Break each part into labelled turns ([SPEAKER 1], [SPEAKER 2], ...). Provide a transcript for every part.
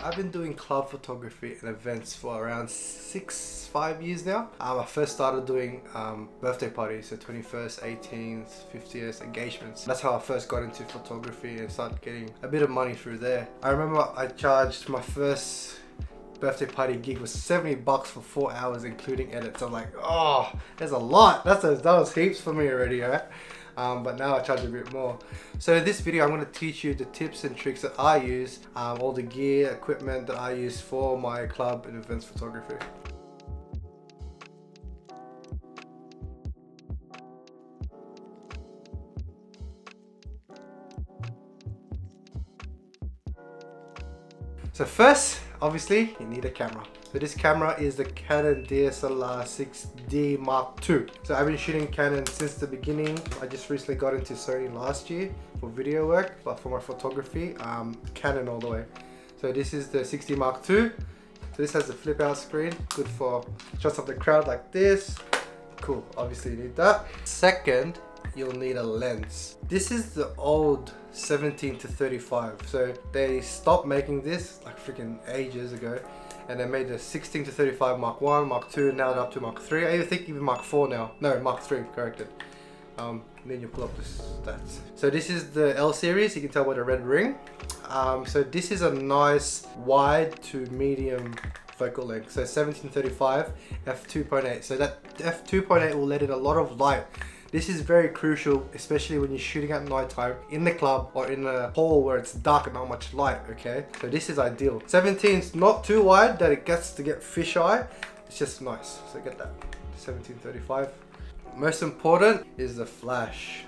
[SPEAKER 1] I've been doing club photography and events for around 5 years now. I first started doing birthday parties, so 21st, 18th, 50th, engagements. That's how I first got into photography and started getting a bit of money through there. I remember I charged my first birthday party gig was 70 bucks for 4 hours including edits. I'm like, oh, there's a lot. That was heaps for me already, right? But now I charge a bit more. So in this video I'm going to teach you the tips and tricks that I use, all the gear, equipment that I use for my club and events photography. So first, obviously, you need a camera. So this camera is the Canon DSLR 6D Mark II. So I've been shooting Canon since the beginning. I just recently got into Sony last year for video work, but for my photography, Canon all the way. So this is the 6D Mark II. So this has a flip out screen, good for shots of the crowd like this. Cool, obviously you need that. Second, you'll need a lens. This is the old 17 to 35. So they stopped making this like freaking ages ago, and they made the 16 to 35 Mark 1, Mark 2, now they're up to Mark 3. I even think even Mark 4 now. No, Mark 3, corrected. Then you pull up the stats. So this is the L series, you can tell by the red ring. So this is a nice wide to medium focal length. So 1735 f2.8. So that f2.8 will let in a lot of light. This is very crucial, especially when you're shooting at night time in the club or in a hall where it's dark and not much light, okay? So this is ideal. 17 is not too wide that it gets to get fisheye. It's just nice, so get that. 1735. Most important is the flash.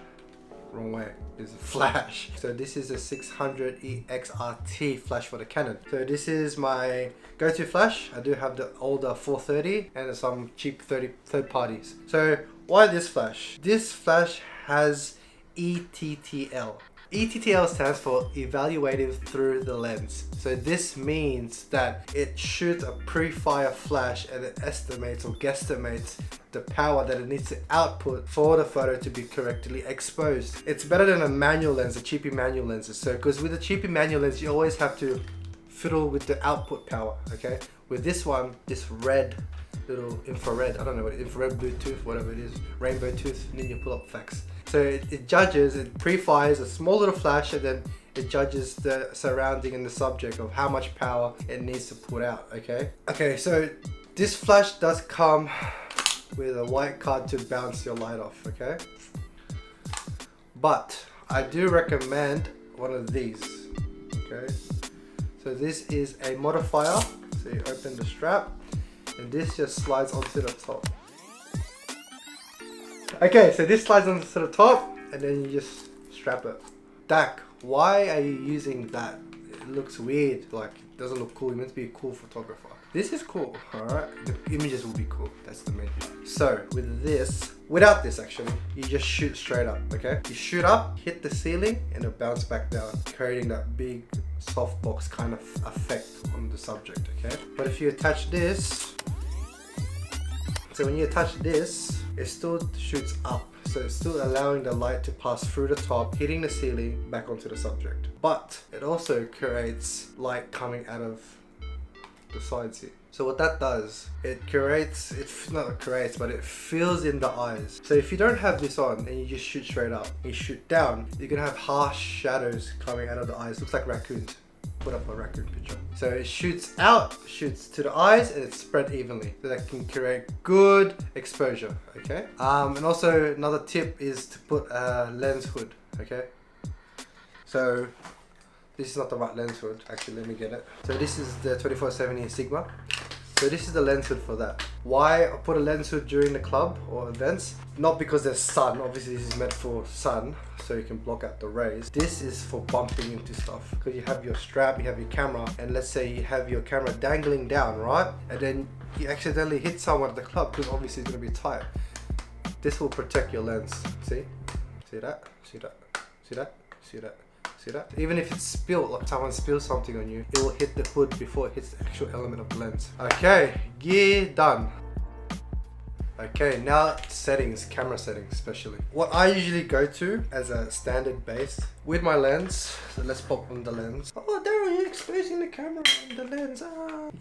[SPEAKER 1] Wrong way, is the flash. So this is a 600E XRT flash for the Canon. So this is my go-to flash. I do have the older 430 and some cheap third parties. So why this flash? This flash has ETTL. ETTL stands for evaluative through the lens. So this means that it shoots a pre-fire flash and it estimates or guesstimates the power that it needs to output for the photo to be correctly exposed. It's better than a manual lens, the cheapy manual lenses. So because with the cheapy manual lens, you always have to fiddle with the output power, okay? With this one, this red little infrared, I don't know what infrared, Bluetooth, whatever it is, rainbow tooth, and then you pull up facts. So it judges, it pre-fires a small little flash, and then it judges the surrounding and the subject of how much power it needs to put out, okay? Okay, so this flash does come with a white card to bounce your light off, okay? But I do recommend one of these, okay? So this is a modifier, so you open the strap, and this just slides onto the top. Okay, so this slides onto the top, and then you just strap it. Dac, why are you using that? It looks weird, like it doesn't look cool. You're meant to be a cool photographer. This is cool, alright? The images will be cool, that's the main thing. So with this, without this actually, you just shoot straight up, okay? You shoot up, hit the ceiling, and it'll bounce back down, creating that big softbox kind of effect on the subject, okay? But if you attach this, so when you attach this, it still shoots up. So it's still allowing the light to pass through the top, hitting the ceiling, back onto the subject. But it also creates light coming out of the sides here. So what that does, it fills in the eyes. So if you don't have this on and you just shoot straight up, you shoot down, you're gonna have harsh shadows coming out of the eyes. Looks like raccoons. Put up a raccoon picture. So it shoots out, shoots to the eyes, and it's spread evenly. So that can create good exposure, okay? And also another tip is to put a lens hood, okay? So this is not the right lens hood. Actually, let me get it. So this is the 24-70 Sigma. So this is the lens hood for that. Why I put a lens hood during the club or events? Not because there's sun, obviously this is meant for sun, so you can block out the rays. This is for bumping into stuff, because you have your strap, you have your camera, and let's say you have your camera dangling down, right? And then you accidentally hit someone at the club, because obviously it's gonna be tight. This will protect your lens, see? See that? See that? See that? See that? See that? Even if it's spilled, like someone spills something on you, it will hit the hood before it hits the actual element of the lens. Okay, gear done. Okay, now settings, camera settings especially. What I usually go to as a standard base with my lens, so let's pop on the lens. Oh Daryl, you exposing the camera and the lens.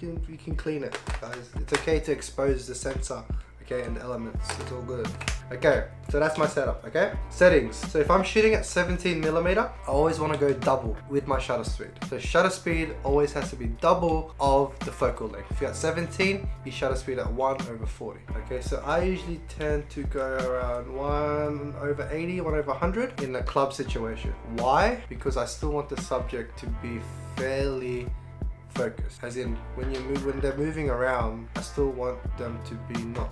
[SPEAKER 1] You can clean it, guys. It's okay to expose the sensor, okay, and the elements. It's all good. Okay, so that's my setup, okay? Settings. So if I'm shooting at 17mm, I always want to go double with my shutter speed. So shutter speed always has to be double of the focal length. If you're at 17, you shutter speed at 1/40. Okay, so I usually tend to go around 1/80, 1/100 in a club situation. Why? Because I still want the subject to be fairly focused. As in, when they're moving around, I still want them to be not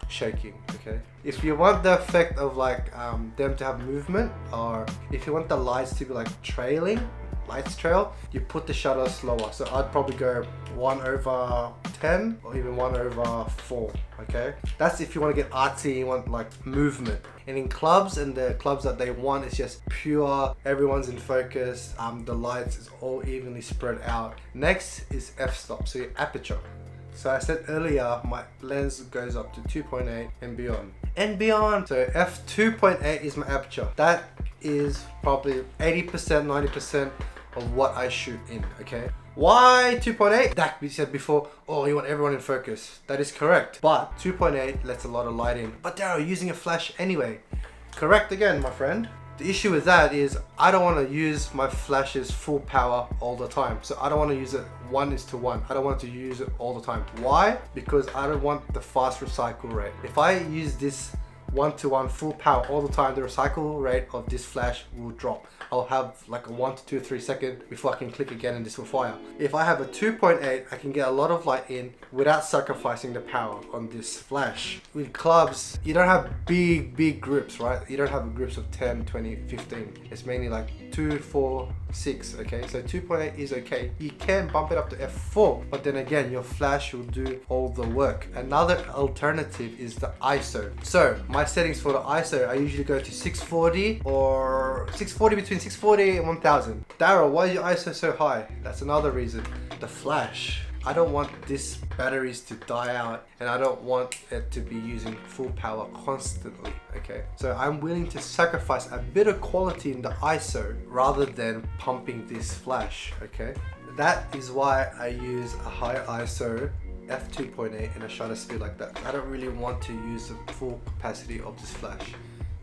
[SPEAKER 1] shaking. Okay, if you want the effect of like them to have movement, or if you want the lights to be like trailing, lights trail, you put the shutter slower. So I'd probably go 1/10 or even 1/4. Okay, that's if you want to get artsy, you want like movement. And in clubs, and the clubs that they want is just pure, everyone's in focus, the lights is all evenly spread out. Next is f-stop, so your aperture. So I said earlier, my lens goes up to 2.8 and beyond. So f2.8 is my aperture. That is probably 80%, 90% of what I shoot in, okay? Why 2.8? That we said before, oh, you want everyone in focus. That is correct. But 2.8 lets a lot of light in. But Daryl, using a flash anyway. Correct again, my friend. The issue with that is I don't want to use my flashes full power all the time. So I don't want to use it 1:1. I don't want to use it all the time. Why? Because I don't want the fast recycle rate. If I use this 1:1 full power all the time, the recycle rate of this flash will drop. I'll have like a 1 to 2 or 3 second before I can click again and this will fire. If I have a 2.8, I can get a lot of light in without sacrificing the power on this flash. With clubs, you don't have big groups, right? You don't have groups of 10, 20, 15. It's mainly like 2, 4, 6, okay? So 2.8 is okay. You can bump it up to f4, but then again, your flash will do all the work. Another alternative is the ISO. So my settings for the ISO, I usually go to 640 or 640, between 640 and 1000. Daryl, why is your ISO so high? That's another reason. The flash. I don't want this batteries to die out, and I don't want it to be using full power constantly, okay? So I'm willing to sacrifice a bit of quality in the ISO rather than pumping this flash, okay? That is why I use a high ISO f2.8 and a shutter speed like that. I don't really want to use the full capacity of this flash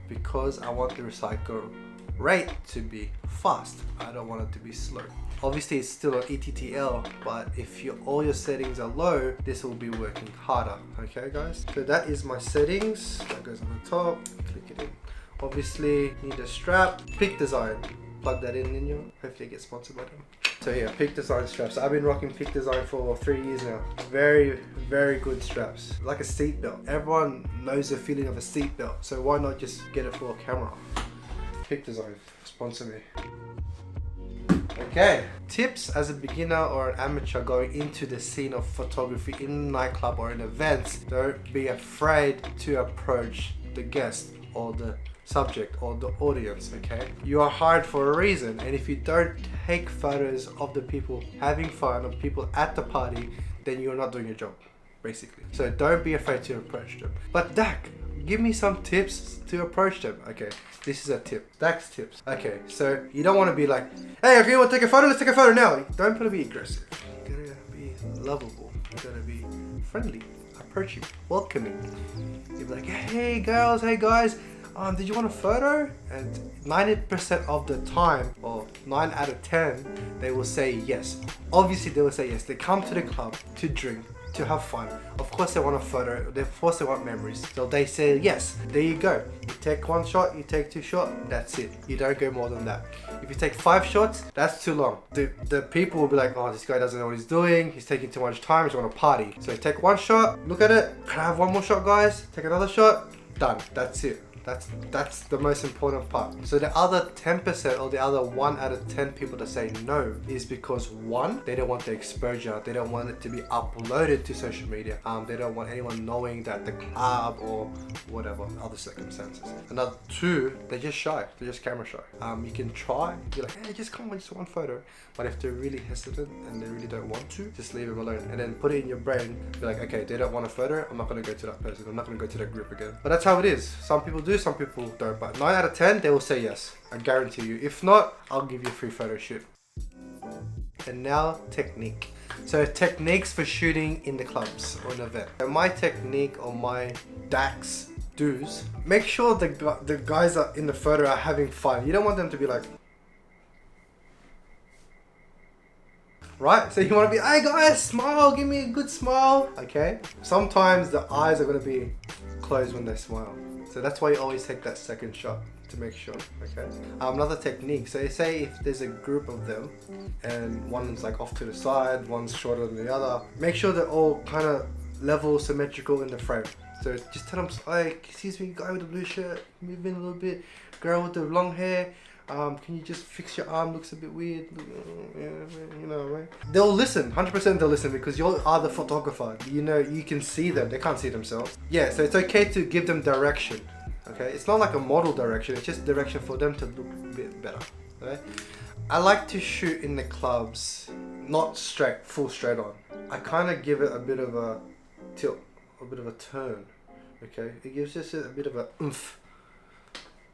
[SPEAKER 1] because I want the recycle rate to be fast. I don't want it to be slow. Obviously it's still an ETTL, but if all your settings are low, this will be working harder. Okay guys, so that is my settings. That goes on the top, click it in. Obviously need a strap, Peak Design, plug that in your, hopefully get sponsored by them. So yeah, Peak Design straps. I've been rocking Peak Design for 3 years now. Very good straps. Like a seat belt. Everyone knows the feeling of a seat belt, so why not just get it for a camera? Peak Design, sponsor me. Okay, tips as a beginner or an amateur going into the scene of photography in a nightclub or in events. Don't be afraid to approach the guest or the subject or the audience, okay? You are hired for a reason, and if you don't take photos of the people having fun or people at the party, then you're not doing your job, basically. So don't be afraid to approach them. But Dac, give me some tips to approach them. Okay, this is a tip. Dax tips. Okay, so you don't want to be like, hey, okay, we'll take a photo, let's take a photo now. Don't want to be aggressive. You gotta be lovable. You gotta be friendly, approaching, welcoming. You'll be like, hey girls, hey guys, did you want a photo? And 90% of the time, or 9 out of 10, they will say yes. Obviously they will say yes. They come to the club to drink, to have fun. Of course they want a photo, of course they want memories. So they say yes, there you go. You take 1 shot, you take 2 shots, that's it. You don't go more than that. If you take 5 shots, that's too long. The people will be like, oh, this guy doesn't know what he's doing, he's taking too much time, he's on a party. So you take 1 shot, look at it, can I have 1 more shot guys? Take another shot, done, that's it. That's the most important part. So the other 10% or the other 1 out of 10 people that say no is because 1, they don't want the exposure. They don't want it to be uploaded to social media. They don't want anyone knowing that the club or whatever, other circumstances. Another 2, they're just shy. They're just camera shy. You can try, be like, hey, just come on, just 1 photo. But if they're really hesitant and they really don't want to, just leave them alone. And then put it in your brain, be like, okay, they don't want a photo, I'm not gonna go to that person. I'm not gonna go to that group again. But that's how it is. Some people do, some people don't. But 9 out of 10, they will say yes. I guarantee you. If not, I'll give you a free photo shoot. And now technique. So techniques for shooting in the clubs or an event. And my technique or my Dacs do's, make sure the guys are in the photo are having fun. You don't want them to be like, right? So you want to be, hey guys, smile, give me a good smile, okay? Sometimes the eyes are going to be closed when they smile. So that's why you always take that second shot to make sure, okay? Another technique, so say if there's a group of them and one's like off to the side, one's shorter than the other, make sure they're all kind of level, symmetrical in the frame. So just tell them, hey, excuse me, guy with the blue shirt, move in a little bit, girl with the long hair, can you just fix your arm, looks a bit weird, you know, right? They'll listen, 100% they'll listen because you are the photographer. You know, you can see them, they can't see themselves. Yeah, so it's okay to give them direction, okay? It's not like a model direction, it's just direction for them to look a bit better, okay? I like to shoot in the clubs, not straight, full straight on. I kind of give it a bit of a tilt, a bit of a turn, okay? It gives just a bit of a oomph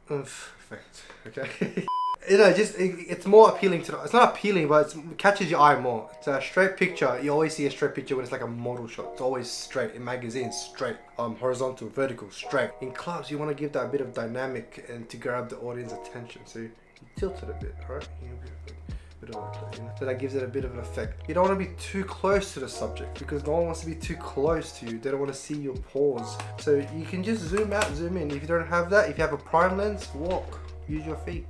[SPEAKER 1] effect, okay? You know, just it's more appealing to it's not appealing, but it catches your eye more. So a straight picture, you always see a straight picture when it's like a model shot. It's always straight. In magazines, straight. Horizontal, vertical, straight. In clubs, you want to give that a bit of dynamic and to grab the audience attention. So you tilt it a bit, right? So that gives it a bit of an effect. You don't want to be too close to the subject because no one wants to be too close to you. They don't want to see your pores. So you can just zoom out, zoom in. If you don't have that, if you have a prime lens, walk, use your feet.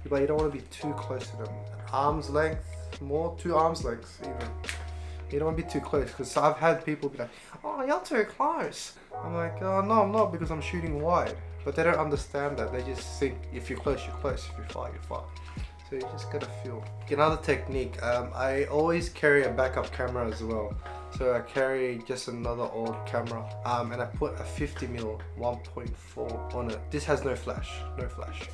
[SPEAKER 1] But you don't want to be too close to them. Arm's length, more, 2 arms lengths even. You don't want to be too close because I've had people be like, oh, you're too close. I'm like, oh, no, I'm not because I'm shooting wide. But they don't understand that. They just think if you're close, you're close. If you're far, you're far. So you just gotta feel. Another technique, I always carry a backup camera as well. So I carry just another old camera and I put a 50mm 1.4 on it. This has no flash, no flash.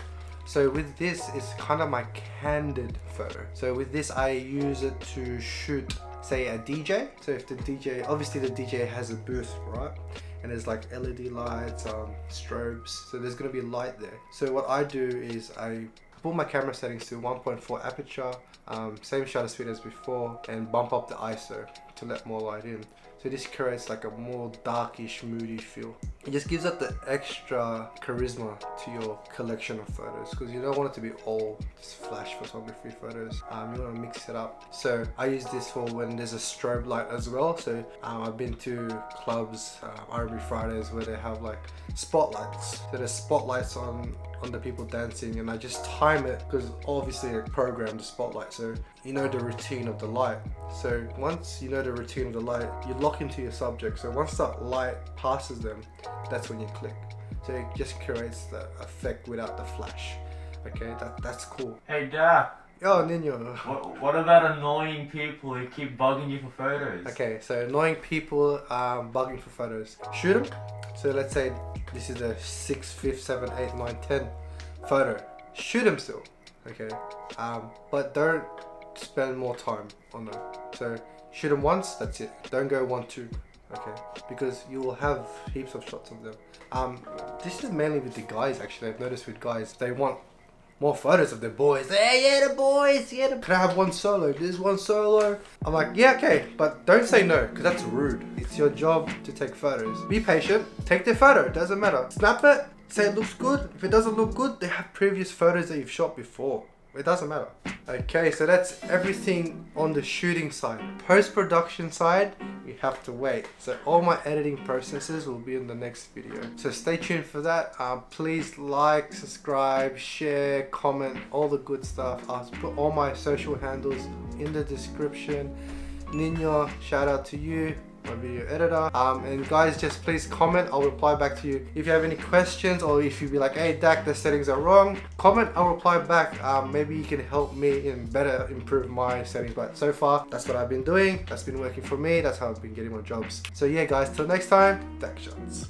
[SPEAKER 1] So with this, it's kind of my candid photo. So with this, I use it to shoot, say, a DJ. So if the DJ, obviously the DJ has a booth, right? And there's like LED lights, strobes. So there's gonna be light there. So what I do is I put my camera settings to 1.4 aperture, same shutter speed as before, and bump up the ISO to let more light in. So this creates like a more darkish, moody feel. It just gives it the extra charisma to your collection of photos because you don't want it to be all just flash photography photos. You want to mix it up. So I use this for when there's a strobe light as well. So I've been to clubs, R&B Fridays, where they have like spotlights. So there's spotlights on the people dancing, and I just time it because obviously I programmed the spotlight, so you know the routine of the light. So once you know the routine of the light, you lock into your subject. So once that light passes them, that's when you click. So it just creates the effect without the flash. Okay, that's cool.
[SPEAKER 2] Hey Dac.
[SPEAKER 1] Yo, Nino.
[SPEAKER 2] What about annoying people who keep bugging you for photos?
[SPEAKER 1] Okay, so annoying people bugging for photos. Shoot them. So let's say this is a 6th, 5th, 7th, 8th, 9th, 10th photo. Shoot them still, okay? But don't spend more time on them. So shoot them once, that's it. Don't go 1, 2, okay? Because you will have heaps of shots of them. This is mainly with the guys actually. I've noticed with guys, they want more photos of their boys. Hey, yeah, the boys, yeah. Can I have one solo? There's one solo. I'm like, yeah, okay, but don't say no, because that's rude. It's your job to take photos. Be patient, take their photo, it doesn't matter. Snap it, say it looks good. If it doesn't look good, they have previous photos that you've shot before. It doesn't matter. Okay, so that's everything on the shooting side. Post-production side, we have to wait. So all my editing processes will be in the next video. So stay tuned for that. Please like, subscribe, share, comment, all the good stuff. I'll put all my social handles in the description. Nino, shout out to you, my video editor. And guys, just please comment. I'll reply back to you. If you have any questions, or if you be like, hey Dac, the settings are wrong, comment, I'll reply back. Maybe you can help me and better improve my settings. But so far, that's what I've been doing. That's been working for me. That's how I've been getting my jobs. So yeah guys, till next time, Dac shots.